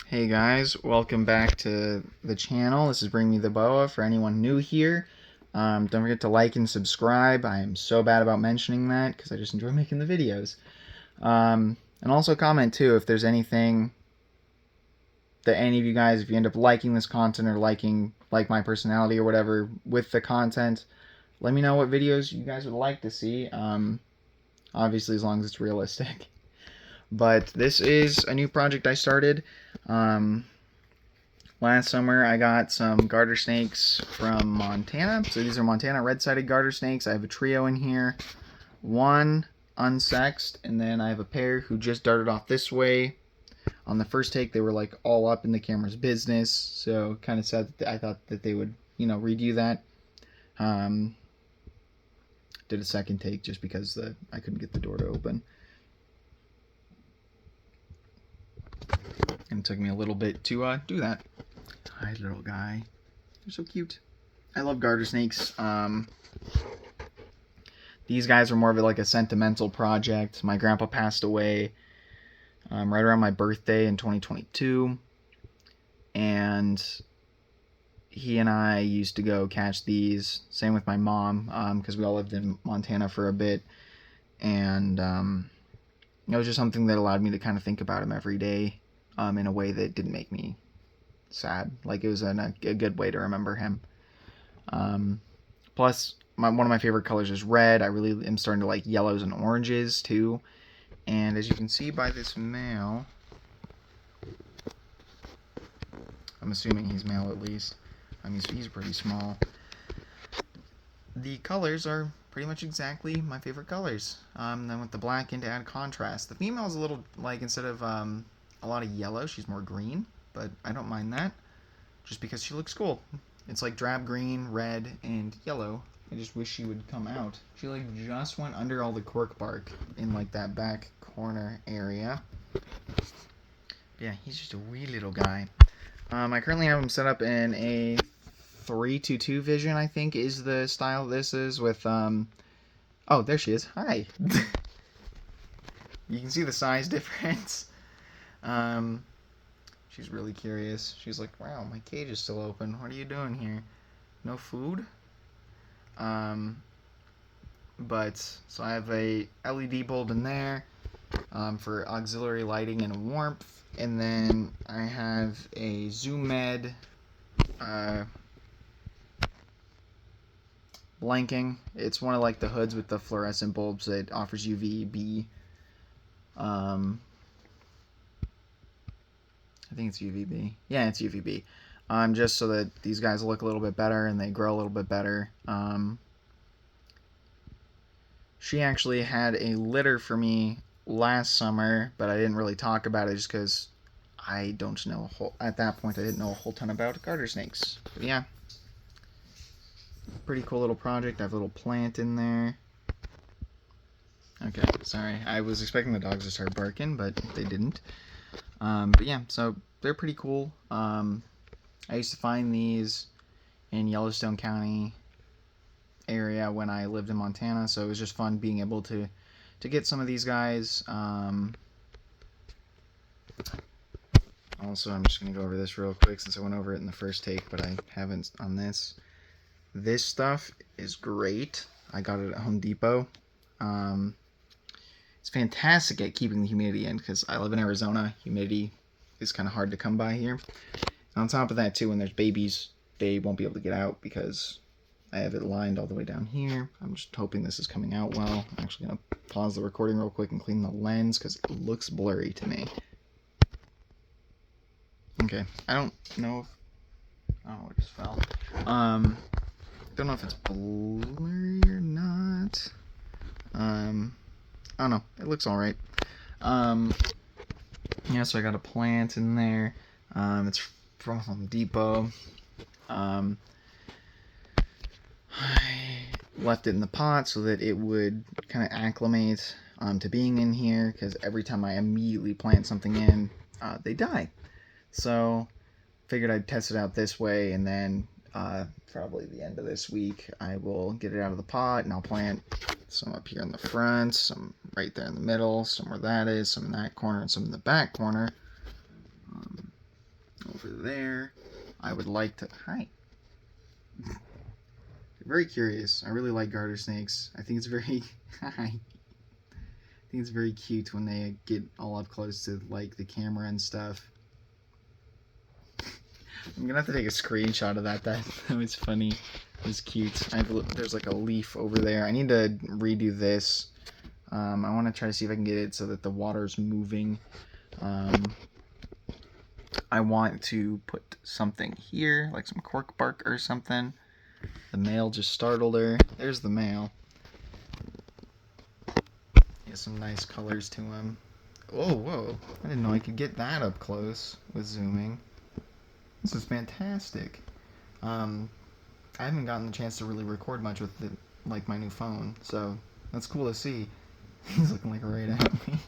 Hey guys, welcome back to the channel. This is Bring Me the Boa for anyone new here. Don't forget to like and subscribe. I am so bad about mentioning that because I just enjoy making the videos. And also comment too if there's anything that any of you guys, if you end up liking this content or liking my personality or whatever with the content, let me know what videos you guys would like to see. Obviously as long as it's realistic. But this is a new project I started. Last summer I got some garter snakes from Montana. So these are Montana red-sided garter snakes. I have a trio in here. One unsexed, and then I have a pair who just darted off this way. On the first take they were like all up in the camera's business, so kind of sad that I thought that they would, redo that. Did a second take just because I couldn't get the door to open. And it took me a little bit to do that. Hi, little guy. You're so cute. I love garter snakes. These guys were more of like a sentimental project. My grandpa passed away right around my birthday in 2022. And he and I used to go catch these. Same with my mom, because we all lived in Montana for a bit. And it was just something that allowed me to kind of think about him every day. In a way that didn't make me sad. Like, it was a good way to remember him. Plus, one of my favorite colors is red. I really am starting to like yellows and oranges, too. And as you can see by this male, I'm assuming he's male at least. I mean, he's pretty small. The colors are pretty much exactly my favorite colors. Then with the black in to add contrast. The female's a little, like, instead of a lot of yellow, she's more green, but I don't mind that just because she looks cool. It's like drab green, red, and yellow. I just wish she would come out. She like just went under all the cork bark in like that back corner area. Yeah, he's just a wee little guy. I currently have him set up in a 3-2 vision, I think is the style this is, with oh, there she is. Hi. You can see the size difference. She's really curious. She's like, wow, my cage is still open. What are you doing here? No food? But, so I have a LED bulb in there, for auxiliary lighting and warmth. And then I have a Zoom Med, blanking. It's one of like the hoods with the fluorescent bulbs that offers UVB. I think it's UVB. Yeah, it's UVB. Just so that these guys look a little bit better and they grow a little bit better. She actually had a litter for me last summer, but I didn't really talk about it just because I don't know at that point I didn't know a whole ton about garter snakes. But yeah, pretty cool little project. I have a little plant in there. Okay, sorry. I was expecting the dogs to start barking, but they didn't. But yeah, so they're pretty cool. I used to find these in Yellowstone County area when I lived in Montana, so it was just fun being able to get some of these guys. Also, I'm just going to go over this real quick since I went over it in the first take, but I haven't on this. This stuff is great. I got it at Home Depot. It's fantastic at keeping the humidity in because I live in Arizona. Humidity is kind of hard to come by here. And on top of that, too, when there's babies, they won't be able to get out because I have it lined all the way down here. I'm just hoping this is coming out well. I'm actually going to pause the recording real quick and clean the lens because it looks blurry to me. Okay, I don't know if... Oh, it just fell. Don't know if it's blurry or not. I don't know. It looks alright. Yeah, so I got a plant in there. It's from Home Depot. I left it in the pot so that it would kind of acclimate to being in here, because every time I immediately plant something in, they die. So figured I'd test it out this way, and then probably the end of this week I will get it out of the pot and I'll plant some up here in the front, some right there in the middle, some where that is, some in that corner, and some in the back corner. over there. I would like to... Hi. Very curious. I really like garter snakes. I think it's very... Hi. I think it's very cute when they get all up close to, like, the camera and stuff. I'm gonna have to take a screenshot of that. That was funny. It was cute. There's like a leaf over there. I need to redo this. I want to try to see if I can get it so that the water's moving. I want to put something here, like some cork bark or something. The male just startled her. There's the male. He has some nice colors to him. Oh, whoa. I didn't know I could get that up close with zooming. This is fantastic. I haven't gotten the chance to really record much with like my new phone, so that's cool to see. He's looking like right at me.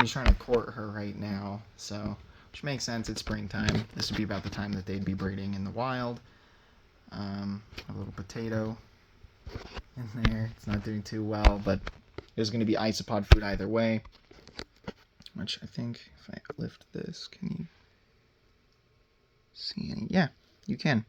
He's trying to court her right now, so which makes sense. It's springtime. This would be about the time that they'd be breeding in the wild. A little potato in there. It's not doing too well, but there's going to be isopod food either way. Which I think if I lift this, can you see any? Yeah, you can.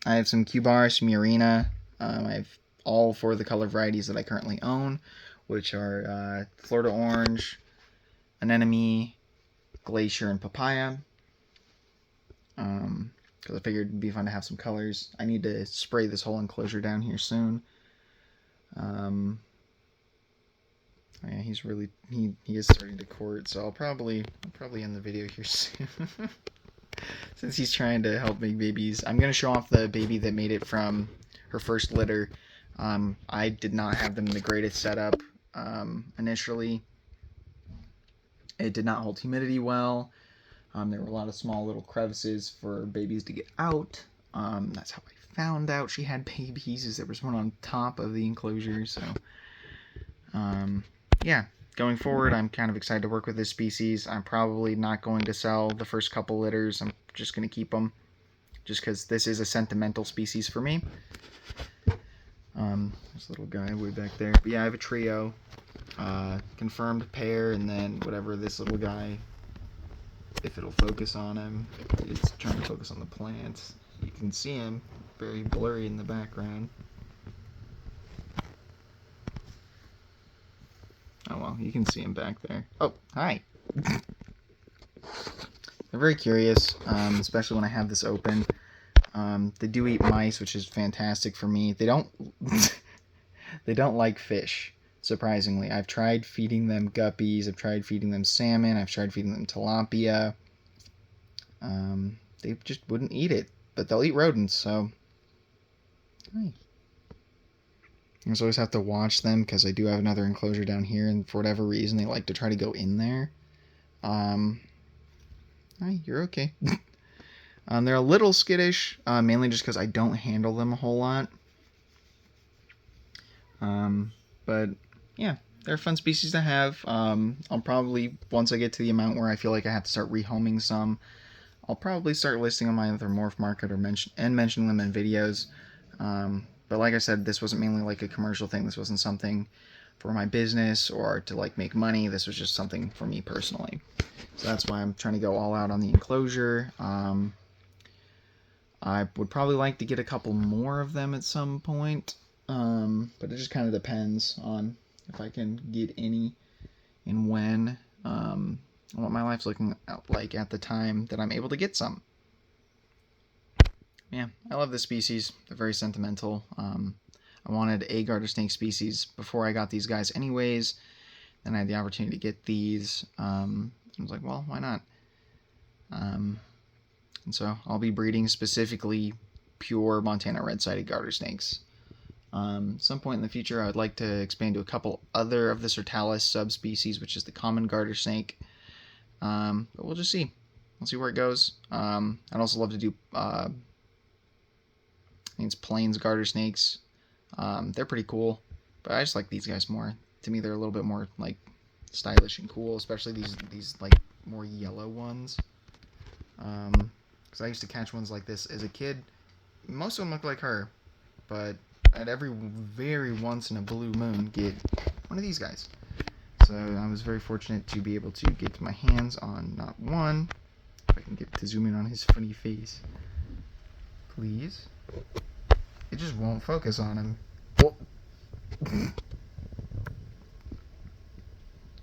I have some Cubar, some Murina. I have all 4 of the color varieties that I currently own, which are Florida Orange, Anemone, Glacier, and Papaya. Because I figured it'd be fun to have some colors. I need to spray this whole enclosure down here soon. Yeah, he's really he is starting to court, so I'll probably end the video here soon. Since he's trying to help make babies. I'm gonna show off the baby that made it from her first litter. I did not have them in the greatest setup initially. It did not hold humidity well. There were a lot of small little crevices for babies to get out. That's how I found out she had babies, is there was one on top of the enclosure. So yeah, going forward, I'm kind of excited to work with this species. I'm probably not going to sell the first couple litters. I'm just going to keep them, just because this is a sentimental species for me. This little guy way back there. But yeah, I have a trio, confirmed pair, and then whatever this little guy, if it'll focus on him, it's trying to focus on the plants. You can see him very blurry in the background. Oh well, you can see him back there. Oh, hi. They're very curious, especially when I have this open. They do eat mice, which is fantastic for me. They don't they don't like fish, surprisingly. I've tried feeding them guppies, I've tried feeding them salmon, I've tried feeding them tilapia. They just wouldn't eat it, but they'll eat rodents, so hi. I just always have to watch them because I do have another enclosure down here, and for whatever reason they like to try to go in there. Hi, you're okay. They're a little skittish, mainly just because I don't handle them a whole lot. But yeah, they're a fun species to have. I'll probably, once I get to the amount where I feel like I have to start rehoming some, I'll probably start listing them on either Morph Market or mentioning them in videos. But like I said, this wasn't mainly like a commercial thing. This wasn't something for my business or to like make money. This was just something for me personally. So that's why I'm trying to go all out on the enclosure. I would probably like to get a couple more of them at some point. But it just kind of depends on if I can get any and when. What my life's looking like at the time that I'm able to get some. Yeah, I love this species. They're very sentimental. I wanted a garter snake species before I got these guys anyways. Then I had the opportunity to get these. I was like, well, why not? And so I'll be breeding specifically pure Montana red-sided garter snakes. Some point in the future, I would like to expand to a couple other of the Sertalis subspecies, which is the common garter snake. But we'll just see. We'll see where it goes. I'd also love to do I think it's plains garter snakes. They're pretty cool, but I just like these guys more. To me, they're a little bit more like stylish and cool, especially these like more yellow ones. Because I used to catch ones like this as a kid. Most of them look like her, but I'd every very once in a blue moon get one of these guys. So I was very fortunate to be able to get my hands on not one, I can get to zoom in on his funny face. Please. It just won't focus on him. Oh.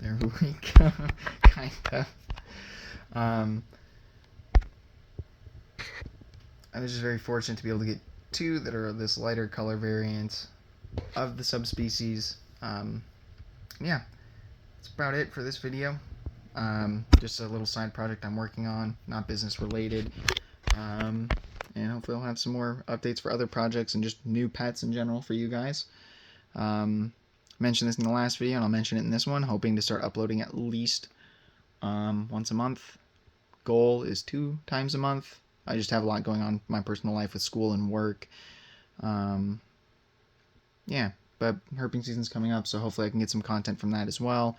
There we go. Kind of. I was just very fortunate to be able to get two that are this lighter color variant of the subspecies. Yeah, that's about it for this video. Just a little side project I'm working on, not business related. And hopefully I'll have some more updates for other projects and just new pets in general for you guys. I mentioned this in the last video and I'll mention it in this one, hoping to start uploading at least once a month. Goal is 2 times a month. I just have a lot going on in my personal life with school and work. Yeah, but herping season's coming up, so hopefully I can get some content from that as well.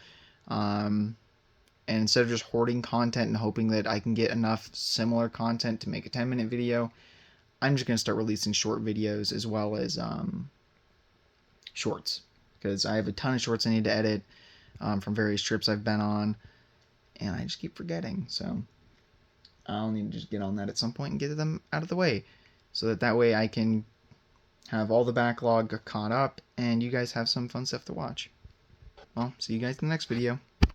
And instead of just hoarding content and hoping that I can get enough similar content to make a 10-minute video, I'm just going to start releasing short videos as well as shorts. Because I have a ton of shorts I need to edit from various trips I've been on, and I just keep forgetting, so I'll need to just get on that at some point and get them out of the way, so that way I can have all the backlog caught up and you guys have some fun stuff to watch. Well, see you guys in the next video.